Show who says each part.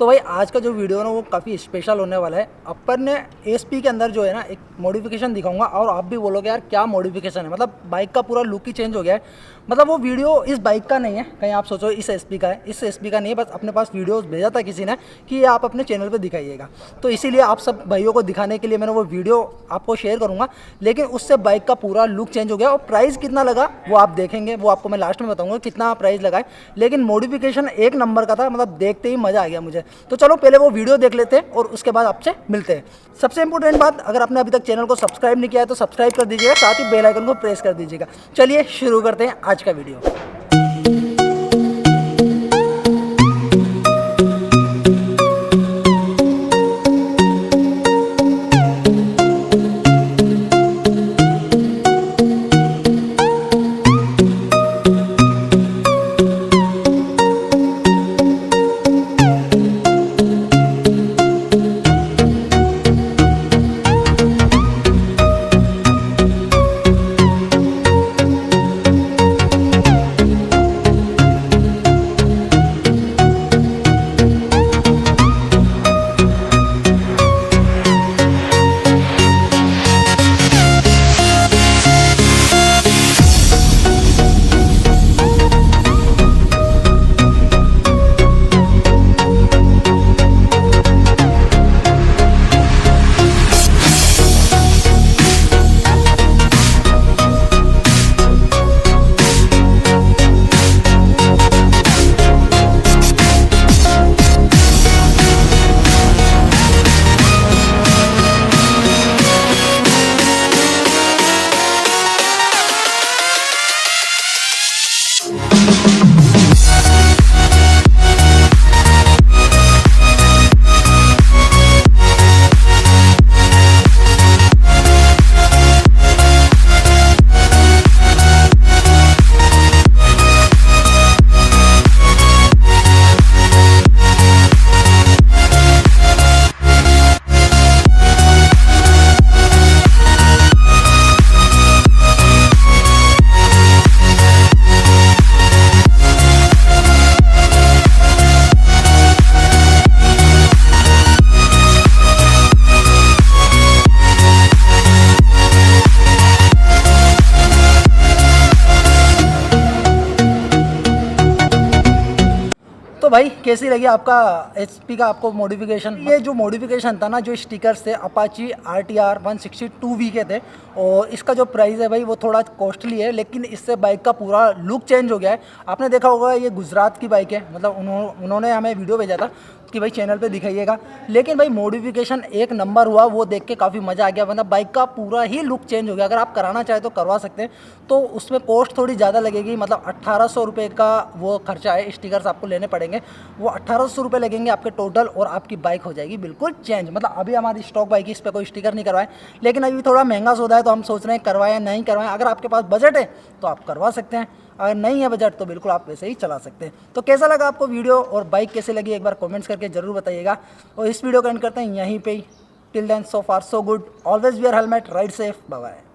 Speaker 1: तो भाई आज का जो वीडियो है ना वो काफ़ी स्पेशल होने वाला है। अपन ने एसपी के अंदर जो है ना एक मॉडिफिकेशन दिखाऊंगा और आप भी बोलोगे यार क्या मॉडिफिकेशन है, मतलब बाइक का पूरा लुक ही चेंज हो गया है। मतलब वो वीडियो इस बाइक का नहीं है, कहीं आप सोचो इस एसपी का है, इस एसपी का नहीं है, बस अपने पास वीडियोस भेजा था किसी ने कि ये आप अपने चैनल पे दिखाइएगा। तो इसीलिए आप सब भाइयों को दिखाने के लिए मैंने वो वीडियो आपको शेयर करूँगा। लेकिन उससे बाइक का पूरा लुक चेंज हो गया और प्राइस कितना लगा वो आप देखेंगे, वो आपको मैं लास्ट में बताऊँगा कितना प्राइस लगा है। लेकिन मॉडिफिकेशन एक नंबर का था, मतलब देखते ही मज़ा आ गया मुझे। तो चलो पहले वो वीडियो देख लेते हैं और उसके बाद आपसे मिलते हैं। सबसे इंपॉर्टेंट बात, अगर आपने अभी तक चैनल को सब्सक्राइब नहीं किया है तो सब्सक्राइब कर दीजिएगा, साथ ही बेल आइकन को प्रेस कर दीजिएगा। चलिए शुरू करते हैं आज का वीडियो। तो भाई कैसी लगी आपका एचपी का आपको मॉडिफिकेशन? ये जो मॉडिफिकेशन था ना, जो स्टिकर्स थे अपाची RTR 162V के थे और इसका जो प्राइस है भाई वो थोड़ा कॉस्टली है, लेकिन इससे बाइक का पूरा लुक चेंज हो गया है। आपने देखा होगा ये गुजरात की बाइक है, मतलब उन्होंने हमें वीडियो भेजा था कि भाई चैनल पे दिखाइएगा। लेकिन भाई मॉडिफिकेशन एक नंबर हुआ, वो देख के काफ़ी मज़ा आ गया। मतलब बाइक का पूरा ही लुक चेंज हो गया। अगर आप कराना चाहें तो करवा सकते हैं, तो उसमें कॉस्ट थोड़ी ज़्यादा लगेगी। मतलब 1800 रुपये का वो खर्चा है, स्टिकर्स आपको लेने पड़ेंगे, वो 1800 रुपये लगेंगे आपके टोटल और आपकी बाइक हो जाएगी बिल्कुल चेंज। मतलब अभी हमारी स्टॉक बाइक है, इस पर कोई स्टिकर नहीं करवाए, लेकिन अभी थोड़ा महंगा सौदा है तो हम सोच रहे हैं करवाएं नहीं करवाएं। अगर आपके पास बजट है तो आप करवा सकते हैं, अगर नहीं है बजट तो बिल्कुल आप वैसे ही चला सकते हैं। तो कैसा लगा आपको वीडियो और बाइक कैसी लगी एक बार कमेंट्स करके ज़रूर बताइएगा। और इस वीडियो को एंड करते हैं यहीं पे ही। Till then so far so good, always wear helmet, ride safe, bye bye.